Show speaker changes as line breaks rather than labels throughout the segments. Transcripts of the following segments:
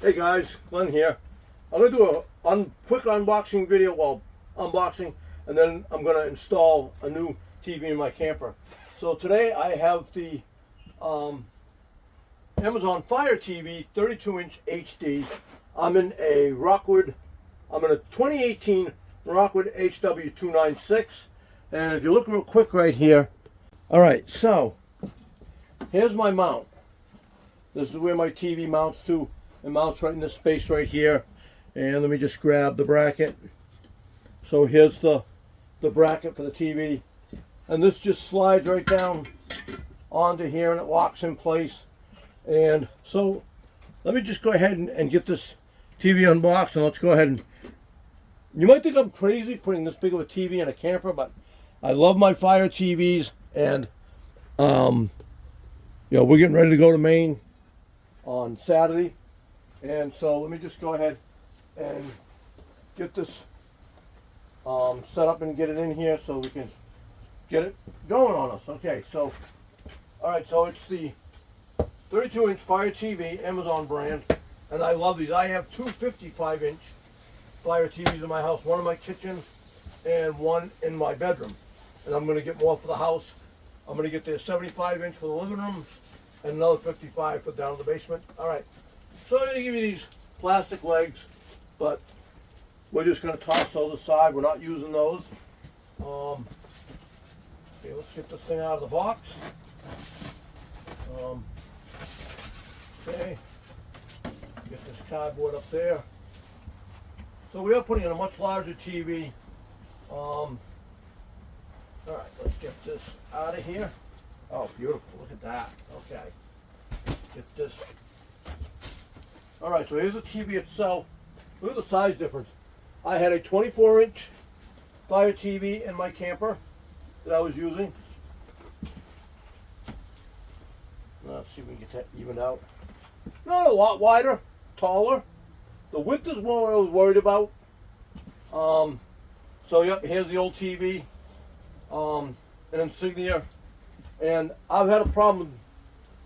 Hey guys, Glenn here. I'm going to do a quick unboxing video, unboxing, and then I'm going to install a new TV in my camper. So today I have the Amazon Fire TV 32-inch HD. I'm in a 2018 Rockwood HW296. And if you look real quick right here, alright, so here's my mount. This is where my TV mounts to. It mounts right in this space right here. And let me just grab the bracket. So here's the bracket for the TV. And this just slides right down onto here and it locks in place. And so let me just go ahead and get this TV unboxed, and let's go ahead and, you might think I'm crazy putting this big of a TV in a camper, but I love my Fire TVs, and we're getting ready to go to Maine on Saturday. And so let me just go ahead and get this set up and get it in here so we can get it going on us. Okay, so, alright, so it's the 32-inch Fire TV, Amazon brand, and I love these. I have two 55-inch Fire TVs in my house, one in my kitchen and one in my bedroom. And I'm going to get more for the house. I'm going to get the 75-inch for the living room and another 55 for down in the basement. Alright. So I'm going to give you these plastic legs, but we're just going to toss those aside. We're not using those. Okay, let's get this thing out of the box. Okay, get this cardboard up there. So we are putting in a much larger TV. All right, let's get this out of here. Oh, beautiful, look at that. Okay, get this. All right, so here's the TV itself. Look at the size difference. I had a 24-inch Fire TV in my camper that I was using. Let's see if we can get that evened out. Not a lot wider, taller. The width is what I was worried about. So yep, here's the old TV, an Insignia, and I've had a problem with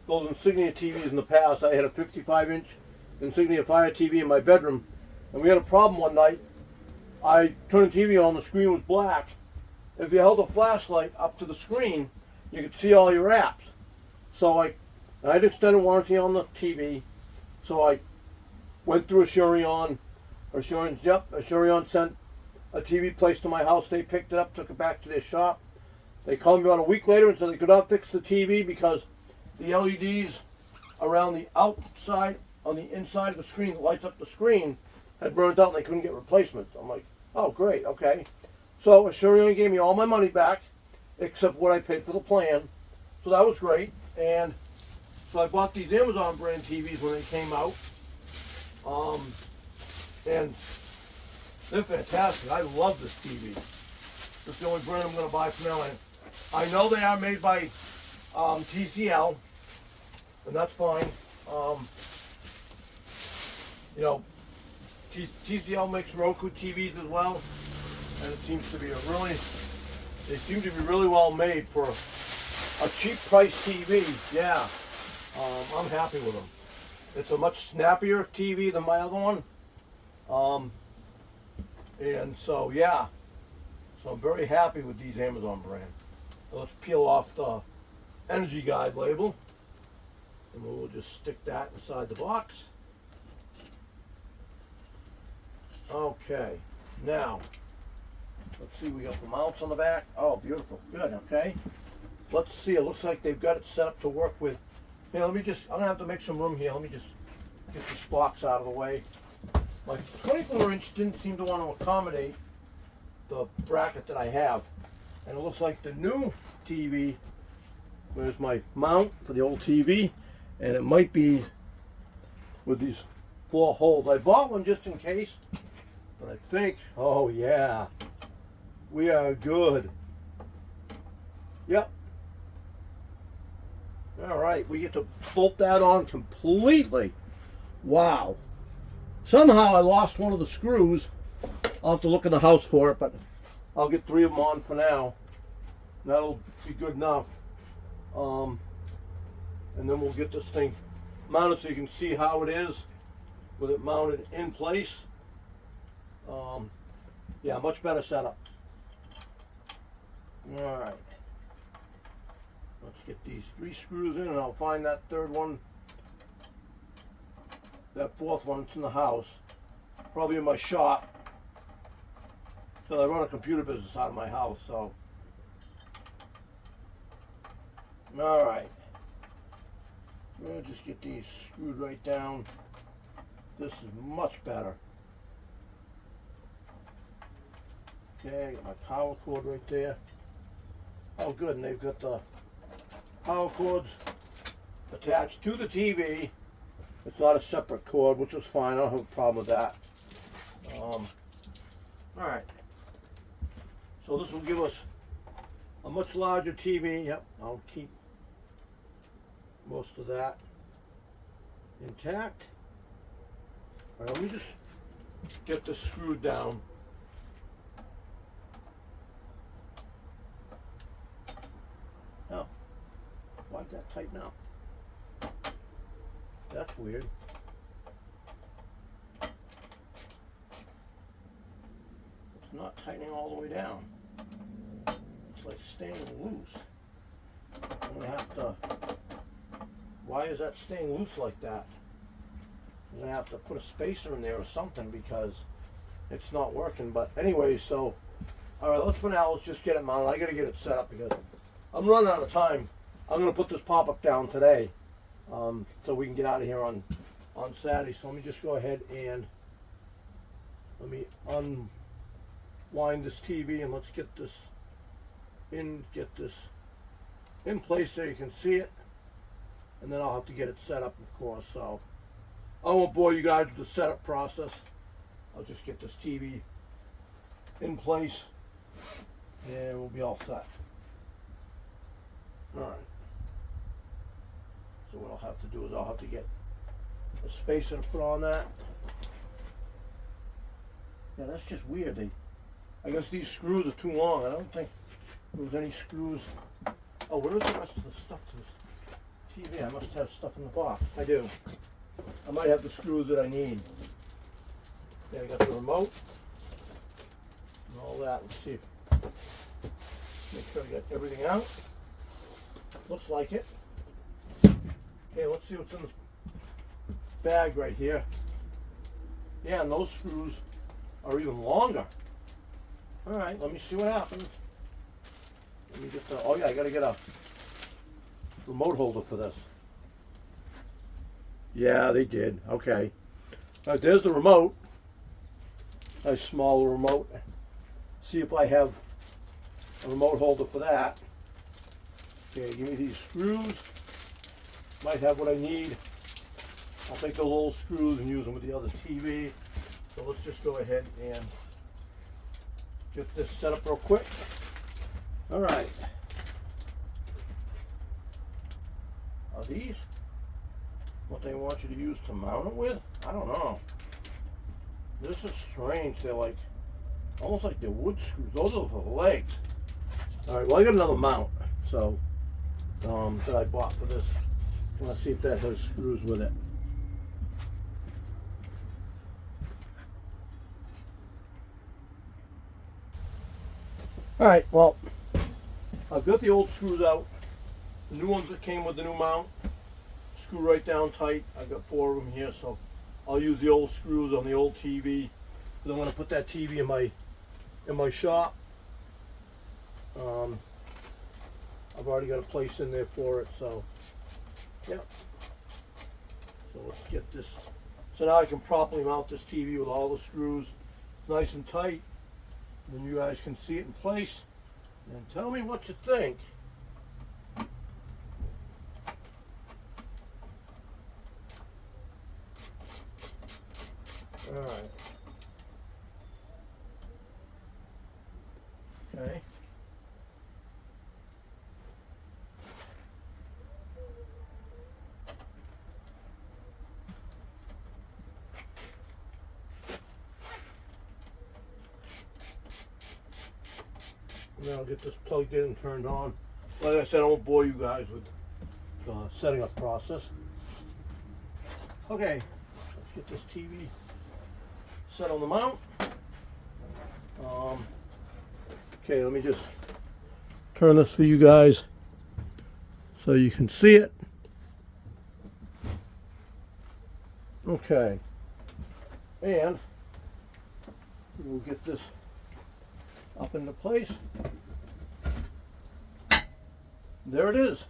those Insignia TVs in the past. I had a 55-inch Insignia Fire TV in my bedroom, and we had a problem one night. I turned the TV on, the screen was black. If you held a flashlight up to the screen, you could see all your apps. So I had extended warranty on the TV, so I went through Asurion. Asurion sent a TV place to my house. They picked it up, took it back to their shop. They called me about a week later and said they could not fix the TV because the LEDs around the outside, on the inside of the screen that lights up the screen, had burned out and they couldn't get replacements. I'm like, oh great, okay. So Asurion gave me all my money back, except what I paid for the plan. So that was great. And so I bought these Amazon brand TVs when they came out. And they're fantastic. I love this TV. It's the only brand I'm going to buy from now. And I know they are made by TCL, and that's fine. TCL makes Roku TVs as well, and it seems to be they seem to be really well made for a cheap price TV. Yeah, I'm happy with them. It's a much snappier TV than my other one. And so, yeah. So I'm very happy with these Amazon brand. So let's peel off the Energy Guide label. And we'll just stick that inside the box. Okay. Now, let's see, we got the mounts on the back. Oh, beautiful. Good, okay. Let's see, it looks like they've got it set up to work with. Here, I'm gonna have to make some room here. Let me just get this box out of the way. My 24-inch didn't seem to want to accommodate the bracket that I have. And it looks like the new TV, there's my mount for the old TV, and it might be with these 4 holes. I bought one just in case, but I think, oh yeah, we are good. Yep. All right, we get to bolt that on completely. Wow. Somehow I lost one of the screws. I'll have to look in the house for it, but I'll get 3 of them on for now. That'll be good enough. And then we'll get this thing mounted so you can see how it is. with it mounted in place. Yeah, much better setup. Alright. Let's get these 3 screws in, and I'll find that third one, that fourth one. It's in the house, probably in my shop, because I run a computer business out of my house. So alright, I'll just get these screwed right down. This is much better. Okay, I got my power cord right there. Oh good, and they've got the power cords attached to the TV. It's not a separate cord, which is fine. I don't have a problem with that. Alright, so this will give us a much larger TV. Yep, I'll keep most of that intact. Alright, let me just get this screwed down. Oh, why'd that tighten up? That's weird. It's not tightening all the way down. It's like staying loose. I'm gonna have to. Why is that staying loose like that? I'm gonna have to put a spacer in there or something, because it's not working. But anyway, so alright, let's just get it mounted. I gotta get it set up because I'm running out of time. I'm gonna put this pop-up down today, so we can get out of here on Saturday. So let me just go ahead and let me unwind this TV, and let's get this in place so you can see it, and then I'll have to get it set up, of course. So I won't bore you guys with the setup process. I'll just get this TV in place and we'll be all set. Alright. So what I'll have to do is I'll have to get a spacer to put on that. Yeah, that's just weird. I guess these screws are too long. I don't think there was any screws. Oh, where is the rest of the stuff to this TV? I must have stuff in the box. I do. I might have the screws that I need. Yeah, I got the remote and all that. Let's see. Make sure I got everything out. Looks like it. Okay, let's see what's in this bag right here. Yeah, and those screws are even longer. Alright, let me see what happens. Let me get the, oh yeah, I gotta get a remote holder for this. Yeah, they did. Okay. Alright, there's the remote. Nice small remote. See if I have a remote holder for that. Okay, give me these screws. Might have what I need. I'll take the little screws and use them with the other TV. So let's just go ahead and get this set up real quick. Alright. Are these what they want you to use to mount it with? I don't know. This is strange. They're like, almost like they're wood screws. Those are for the legs. Alright, well I got another mount. So, that I bought for this. Let's see if that has screws with it. Alright, well, I've got the old screws out. The new ones that came with the new mount. Screw right down tight. I've got 4 of them here, so I'll use the old screws on the old TV. Because I'm going to put that TV in my shop. I've already got a place in there for it, so yeah. So let's get this. So now I can properly mount this TV with all the screws nice and tight. Then you guys can see it in place and tell me what you think. All right. Okay. Now I'll get this plugged in and turned on. Like I said, I won't bore you guys with the setting up process. Okay, let's get this TV set on the mount. Okay, let me just turn this for you guys so you can see it. Okay, and we'll get this up into place. There it is.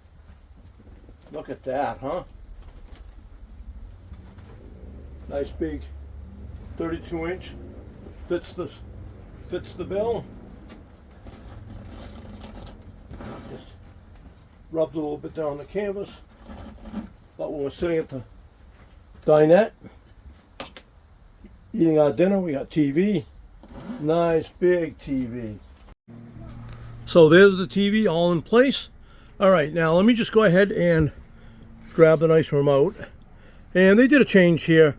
Look at that, huh? Nice big 32-inch. Fits the bill. Just rubs a little bit down on the canvas. But when we're sitting at the dinette, eating our dinner, we got TV. Nice big TV. So there's the TV all in place. All right, now let me just go ahead and grab the nice remote. And they did a change here.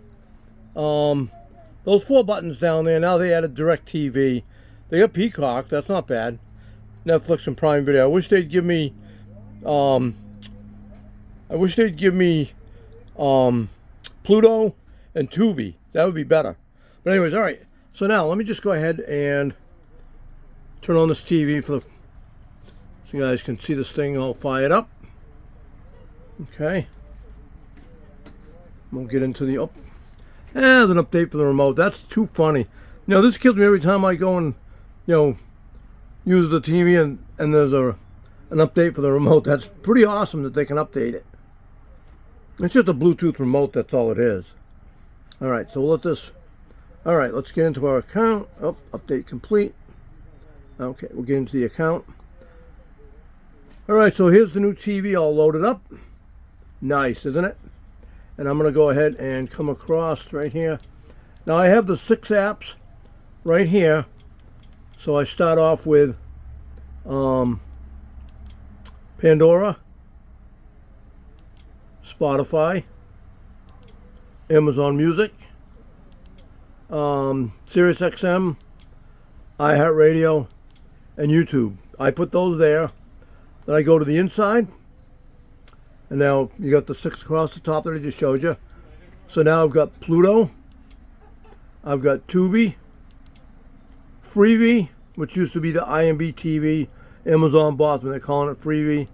Those 4 buttons down there, now they added DirecTV. They got Peacock, that's not bad. Netflix and Prime Video. I wish they'd give me Pluto and Tubi. That would be better. But anyways, all right. So now let me just go ahead and turn on this TV so you guys can see this thing all fired up. Okay. We'll get into the there's an update for the remote. That's too funny. You know, this kills me every time I go and, you know, use the TV and there's an update for the remote. That's pretty awesome that they can update it. It's just a Bluetooth remote, that's all it is. All right, so we'll let this. All right, let's get into our account. Oh, update complete. Okay, we'll get into the account. All right, so here's the new TV all loaded up. Nice, isn't it? And I'm going to go ahead and come across right here. Now I have the 6 apps right here. So I start off with Pandora, Spotify, Amazon Music, Sirius XM, iHeartRadio, and YouTube. I put those there. Then I go to the inside. And now you got the 6 across the top that I just showed you. So now I've got Pluto. I've got Tubi, Freevee, which used to be the IMB TV. Amazon bought them, they're calling it Freevee.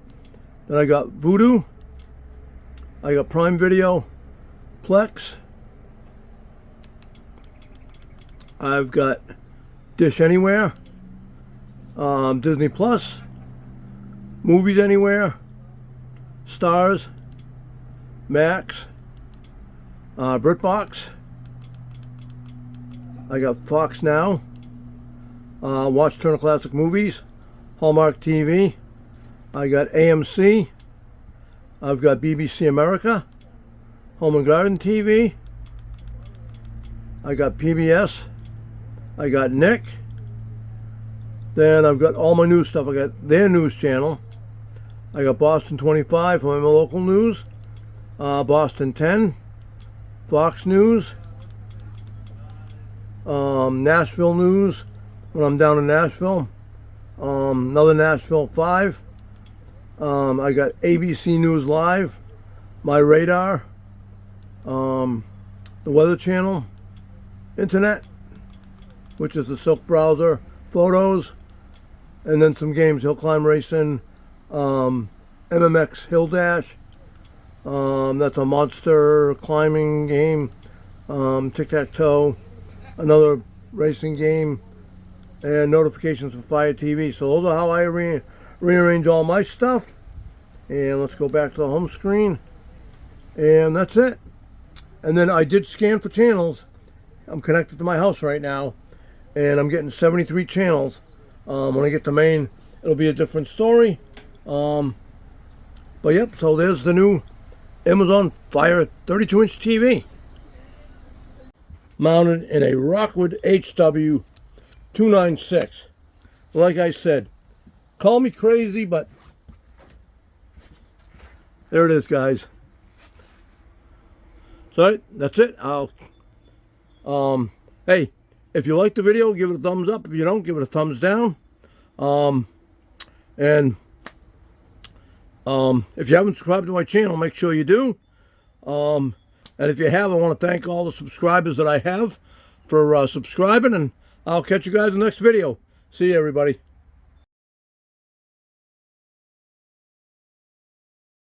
Then I got Vudu. I got Prime Video, Plex. I've got Dish Anywhere, Disney Plus, Movies Anywhere, Stars, Max, BritBox. I got Fox Now, Watch Turner Classic Movies, Hallmark TV. I got AMC. I've got BBC America, Home and Garden TV. I got PBS. I got Nick. Then I've got all my news stuff. I got their news channel. I got Boston 25 for my local news, Boston 10, Fox News, Nashville News when I'm down in Nashville, another Nashville 5, I got ABC News Live, My Radar, the Weather Channel, Internet, which is the Silk browser, photos, and then some games, Hill Climb Racing, MMX Hill Dash, that's a monster climbing game, tic-tac-toe, another racing game, and notifications for Fire TV. So those are how I rearrange all my stuff. And let's go back to the home screen, and that's it. And then I did scan for channels. I'm connected to my house right now, and I'm getting 73 channels. When I get to Maine, it'll be a different story. But yep, so there's the new Amazon Fire 32-inch TV. Mounted in a Rockwood HW296. Like I said, call me crazy, but there it is, guys. So that's it. Hey, if you like the video, give it a thumbs up. If you don't, give it a thumbs down. If you haven't subscribed to my channel, make sure you do. And if you have, I want to thank all the subscribers that I have for subscribing, and I'll catch you guys in the next video. See you, everybody.